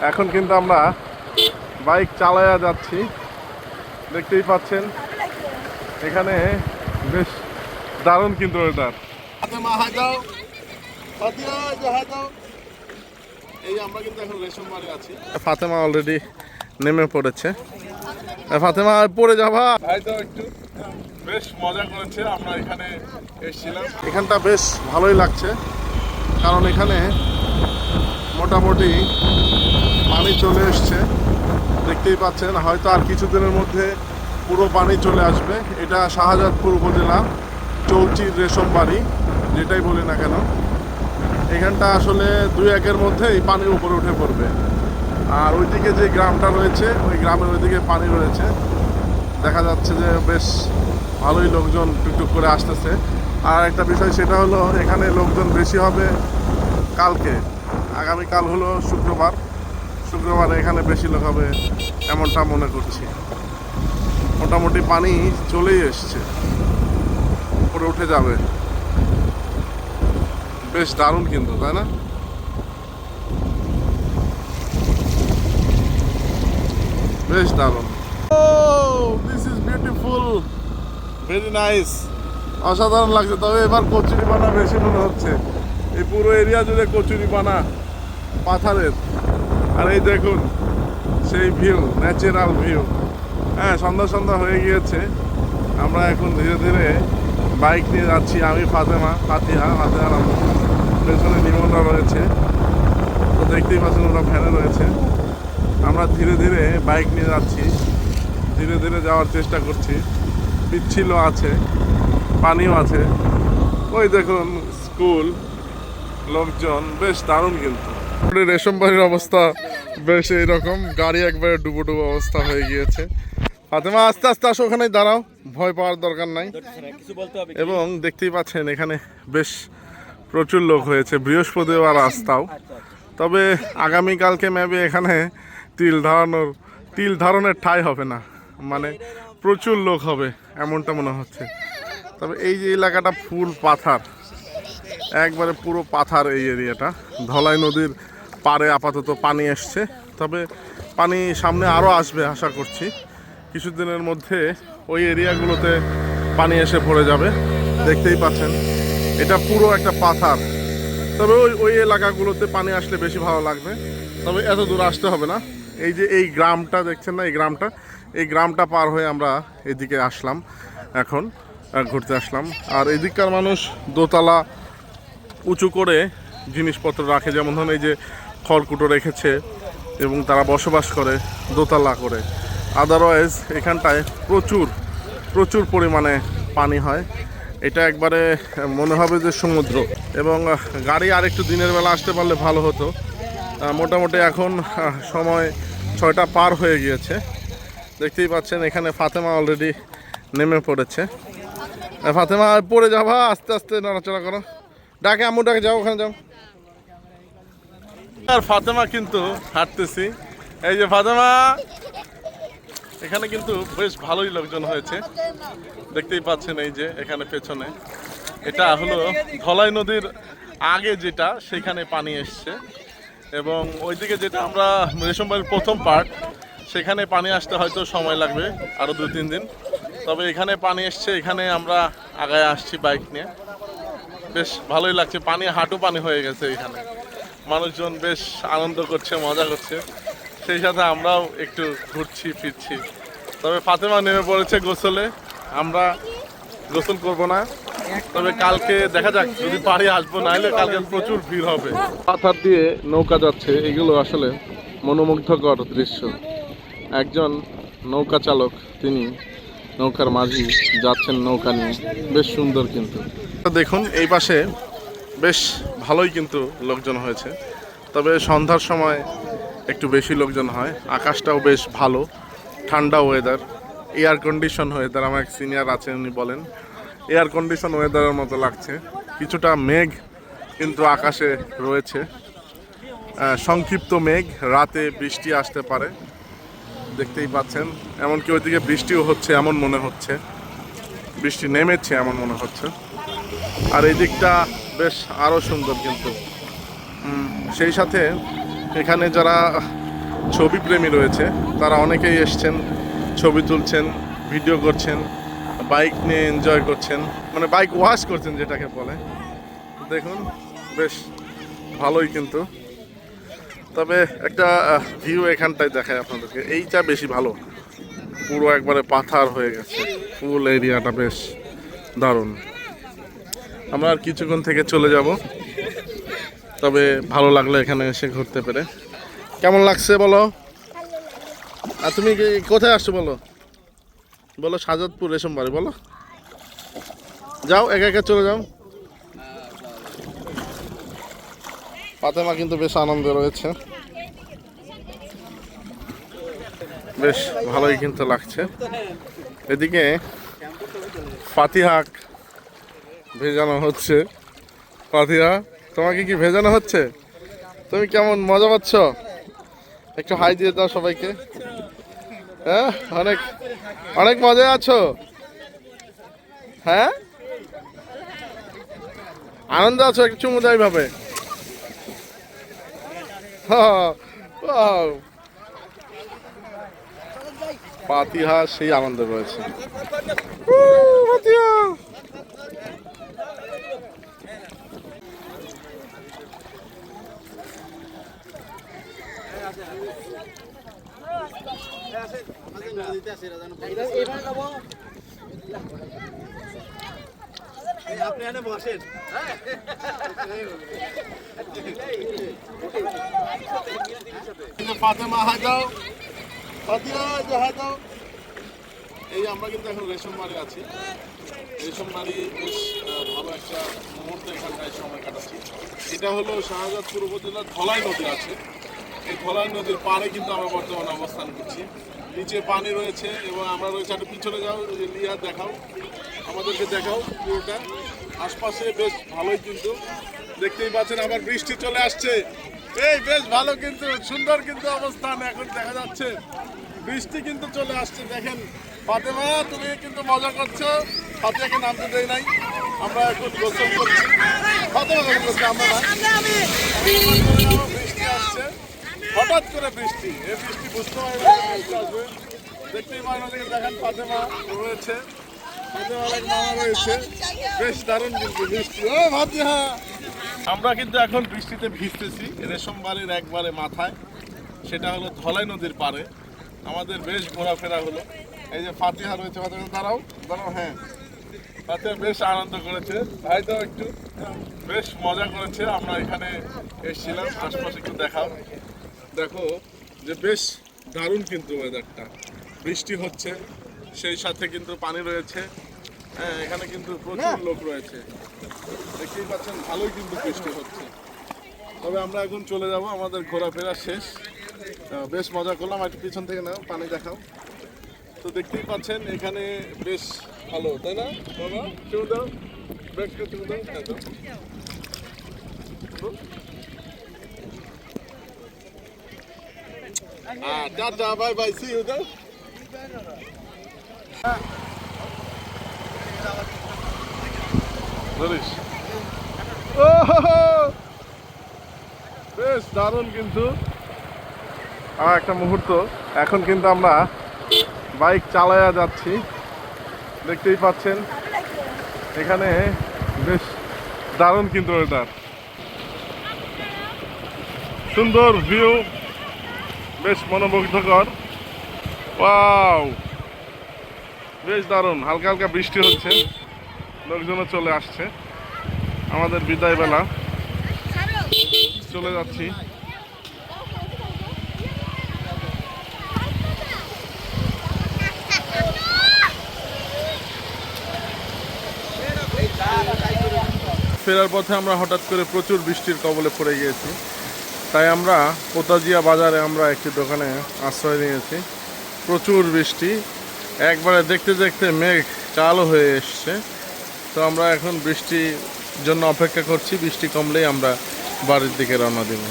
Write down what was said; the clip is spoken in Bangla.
এখন কিন্তু আমরা বাইক চালায়া যাচ্ছি, দেখতেই পাচ্ছেন। এখানে বেশ দারুণ কিন্তু ওয়েদার। এই আমরা কিন্তু এখন রেশমবাড়ি আছি। ফাতেমা অলরেডি নেমে পড়েছে। ফাতেমা পড়ে যাবা, একটু বেশ মজা করেছে। আমরা এখানে এসেছিলাম, এখানটা বেশ ভালোই লাগছে, কারণ এখানে মোটামুটি পানি চলে এসছে, দেখতেই পাচ্ছেন। হয়তো আর কিছুদিনের মধ্যে পুরো পানি চলে আসবে। এটা শাহজাদপুর উপজেলা চৌচির রেশমবাড়ি, যেটাই বলি না কেন, এখানটা আসলে 2-1-এর মধ্যেই পানির উপরে উঠে পড়বে। আর ওইদিকে যে গ্রামটা রয়েছে, ওই গ্রামের ওইদিকে পানি রয়েছে, দেখা যাচ্ছে যে বেশ ভালোই লোকজন টুকটুক করে আসতেছে। আর একটা বিষয় সেটা হলো, এখানে লোকজন বেশি হবে কালকে। আগামীকাল হলো শুক্রবার, শুক্রবারে এখানে বেশি লোক হবে এমনটা মনে করছি। মোটামুটি পানি চলেই এসছে, উপরে উঠে যাবে। বেশ দারুণ কিন্তু, তাই না? বেশ দারুণ। This is beautiful, very nice, অসাধারণ লাগছে। তবে এবার কচুরি পানা বেশি মনে হচ্ছে। এই পুরো এরিয়া জুড়ে কচুরি পানা পাথরের। আর এই দেখুন সেই ভিউ, ন্যাচারাল ভিউ। হ্যাঁ, সন্ধ্যা সন্ধ্যা হয়ে গিয়েছে। আমরা এখন ধীরে ধীরে বাইক নিয়ে যাচ্ছি। আমি ফাতিহা পেছনে নিমনরা রয়েছে, তো দেখতেই পাচ্ছেন ওরা ফ্যানে রয়েছে। আমরা ধীরে ধীরে বাইক নিয়ে যাচ্ছি, ধীরে ধীরে যাওয়ার চেষ্টা করছি। পিচ্ছিল আছে, পানিও আছে। ওই দেখুন স্কুল, লোকজন, বেশ দারুণ কিন্তু। রেশমবাড়ির অবস্থা বেশ এইরকম, গাড়ি একবারে ডুবো ডুবো অবস্থা হয়ে গিয়েছে। ফাতেমা আস্তে আস্তে আসো, ওখানেই দাঁড়াও, ভয় পাওয়ার দরকার নাই। এবং দেখতেই পাচ্ছেন এখানে বেশ প্রচুর লোক হয়েছে, বৃহস্পতিবার রাস্তাও। তবে আগামীকালকে মেবি এখানে তিল ধারণের ঠাঁই হবে না, মানে প্রচুর লোক হবে এমনটা মনে হচ্ছে। তবে এই যে এলাকাটা ফুল পাথার, একবারে পুরো পাথার এই এরিয়াটা। ধলাই নদীর পাড়ে আপাতত পানি এসছে, তবে পানি সামনে আরও আসবে আশা করছি। কিছুদিনের মধ্যে ওই এরিয়াগুলোতে পানি এসে পড়ে যাবে। দেখতেই পাচ্ছেন এটা পুরো একটা পাথার। তবে ওই এলাকাগুলোতে পানি আসলে বেশি ভালো লাগবে, তবে এত দূর আসতে হবে না। এই যে এই গ্রামটা দেখছেন না, এই গ্রামটা পার হয়ে আমরা এদিকে আসলাম, এখন ঘুরতে আসলাম। আর এদিককার মানুষ দোতলা উঁচু করে জিনিসপত্র রাখে, যেমন ধরুন এই যে খড়কুটো রেখেছে, এবং তারা বসবাস করে দোতলা করে। আদারওয়াইজ এখানটায় প্রচুর পরিমাণে পানি হয়। এটা একবারে মনে হবে যে সমুদ্র। এবং গাড়ি আর একটু দিনের বেলা আসতে পারলে ভালো হতো। মোটামুটি এখন সময় 6টা পার হয়ে গিয়েছে। দেখতেই পাচ্ছেন এখানে ফাতেমা অলরেডি নেমে পড়েছে। ফাতেমা পড়ে যাবা, আস্তে আস্তে নড়াচড়া করো, ডাকে আম্মু ডাকে, যাও ওখানে যাও। আর ফাতেমা কিন্তু হাঁটতেছি, এই যে ফাতেমা। এখানে কিন্তু বেশ ভালোই লোকজন হয়েছে, দেখতেই পাচ্ছেন। এই যে এখানে পেছনে, এটা হলো ধলাই নদীর আগে যেটা, সেখানে পানি এসছে। এবং ওইদিকে যেটা আমরা রেশমবাড়ির প্রথম পার্ট, সেখানে পানি আসতে হয়তো সময় লাগবে আরও 2-3 দিন। তবে এখানে পানি এসছে, এখানে আমরা আগায় আসছি বাইক নিয়ে। বেশ ভালোই লাগছে, পানি হাঁটু পানি হয়ে গেছে এখানে। মানুষজন বেশ আনন্দ করছে, মজা করছে, সেই সাথে আমরাও একটু ঘুরছি ফিরছি। তবে ফাতেমা নেমে পড়েছে গোসলে, আমরা গোসল করব না। তবে কালকে দেখা যাক, যদি পাড়ি আসবো, নাহলে কালকে প্রচুর ভিড় হবে। পাথর দিয়ে নৌকা যাচ্ছে, এগুলো আসলে মনোমুগ্ধকর দৃশ্য। একজন নৌকা চালক, তিনি নৌকার মাঝি যাচ্ছেন নৌকা নিয়ে, বেশ সুন্দর কিন্তু। দেখুন এই পাশে বেশ ভালোই কিন্তু লোকজন হয়েছে, তবে সন্ধ্যার সময় একটু বেশি লোকজন হয়। আকাশটাও বেশ ভালো, ঠান্ডা ওয়েদার, এয়ার কন্ডিশন ওয়েদার। আমার এক সিনিয়র আছেন, উনি বলেন এয়ার কন্ডিশন ওয়েদারের মতো লাগছে। কিছুটা মেঘ কিন্তু আকাশে রয়েছে, সংক্ষিপ্ত মেঘ, রাতে বৃষ্টি আসতে পারে, দেখতেই পাচ্ছেন। এমনকি ওইদিকে বৃষ্টিও হচ্ছে এমন মনে হচ্ছে, বৃষ্টি নেমেছে এমন মনে হচ্ছে। আর এই দিকটা বেশ আরও সুন্দর কিন্তু। সেই সাথে এখানে যারা ছবি প্রেমী রয়েছে, তারা অনেকেই এসছেন, ছবি তুলছেন, ভিডিও করছেন, বাইক নিয়ে এনজয় করছেন, মানে বাইক ওয়াশ করছেন যেটাকে বলে। দেখুন বেশ ভালোই কিন্তু। তবে একটা ভিউ এখানটায় দেখায় আপনাদেরকে, এইটা বেশি ভালো, পুরো একবারে পাথার হয়ে গেছে, ফুল এরিয়াটা বেশ দারুণ। আমরা আর কিছুক্ষণ থেকে চলে যাব, তবে ভালো লাগলো এখানে এসে ঘুরতে পেরে। কেমন লাগছে বলো? আর তুমি কোথায় আসছো বলো? বলো শাহজাদপুর রেশমবাড়ি বলো। যাও একা একা চলে যাও। ফাতেমা কিন্তু বেশ আনন্দে রয়েছে, বেশ ভালোই কিন্তু লাগছে। এদিকে ফাতিহাক ভেজানো হচ্ছে। ফাতিহা, তোমাকে কি ভেজানো হচ্ছে? তুমি কেমন মজা পাচ্ছ? একটু হাই দিয়ে দাও সবাইকে। হ্যাঁ, অনেক অনেক মজা আছো? হ্যাঁ, আনন্দ আছো? একটু চুমু দেয় ভাবে। ফাতিহা সেই আনন্দে রয়েছে। ফাতিহা আপনি এনে বসেন। ফাতেমা হাই দাও, ফাতিহা হাই দাও। এই আমরা কিন্তু এখন রেশমবাড়ি আছি। রেশমবাড়ি বেশ ভালো একটা মুহূর্ত এখানটায় সময় কাটাচ্ছি। এটা হলো শাহজাদপুর উপজেলার ধলাই নদী আছে, এই ধলাই নদীর পাড়ে কিন্তু আমরা বর্তমানে অবস্থান করছি। নিচে পানি রয়েছে এবং আমরা রয়েছে, একটু পিছনে যাও, লিয়া দেখাও, আমাদেরকে দেখাও পুরোটা। আশপাশে বেশ ভালোই কিন্তু দেখতেই পাচ্ছেন। আবার বৃষ্টি চলে আসছে, এই বেশ ভালো কিন্তু সুন্দর কিন্তু অবস্থান এখন দেখা যাচ্ছে। বৃষ্টি কিন্তু চলে আসছে। দেখেন ফাতেমা, তুমি কিন্তু মজা করছো, ফাতিহাকে নামতে দেয় নাই। আমরা এখন গোসল করছি, ফাতেমা গোসল করছি আমরা না। বৃষ্টি আসছে, হঠাৎ করে বৃষ্টি, এই বৃষ্টি বুঝতে পারি বৃষ্টি আসবে। দেখতেই পারেন দেখেন ফাতেমা রয়েছে, বেশ দারুণ কিন্তু বৃষ্টি। ও ফাতিহা, আমরা কিন্তু এখন বৃষ্টিতে ভিজতেছি রেশমবাড়ির একবারে মাথায়, সেটা হলো ধলাই নদীর পাড়ে। আমাদের বেশ ঘোরাফেরা হলো। এই যে ফাতিহা রয়েছে, ফাতিহা দাঁড়াও দাঁড়াও। হ্যাঁ, ফাতিহা বেশ আনন্দ করেছে, ভাই তো একটু বেশ মজা করেছে। আমরা এখানে এসেছিলাম, আশপাশে একটু দেখাও, দেখো যে বেশ দারুণ কিন্তু ওয়েদারটা। বৃষ্টি হচ্ছে, সেই সাথে কিন্তু পানি রয়েছে। হ্যাঁ, এখানে কিন্তু প্রচুর লোক রয়েছে, দেখতেই পাচ্ছেন, ভালোই কিন্তু বৃষ্টি হচ্ছে। তবে আমরা এখন চলে যাব, আমাদের ঘোরাফেরা শেষ। বেশ মজা করলাম। একটু পিছন থেকে নাও, পানি দেখাও। তো দেখতেই পাচ্ছেন এখানে বেশ ভালো, তাই না বাবা? চলে দাও, ব্যাগটা চলে দাও, tata, bye bye, see you দাও। বেশ দারুণ কিন্তু একটা মুহূর্ত। এখন কিন্তু আমরা বাইক চালায়া যাচ্ছি, দেখতেই পাচ্ছেন এখানে বেশ দারুণ কিন্তু ওয়েদার, সুন্দর ভিউ, বেশ মনোমুগ্ধকর। ওয়াও, বেশ দারুণ। হালকা হালকা বৃষ্টি হচ্ছে, লোকজনও চলে আসছে। আমাদের বিদায় বেলা, চলে যাচ্ছি। ফেরার পথে আমরা হঠাৎ করে প্রচুর বৃষ্টির কবলে পড়ে গিয়েছি, তাই আমরা পোতাজিয়া বাজারে আমরা একটি দোকানে আশ্রয় নিয়েছি। প্রচুর বৃষ্টি, একবারে দেখতে দেখতে মেঘ কালো হয়ে এসছে। তো আমরা এখন বৃষ্টির জন্য অপেক্ষা করছি, বৃষ্টি কমলেই আমরা বাড়ির দিকে রওনা দেব।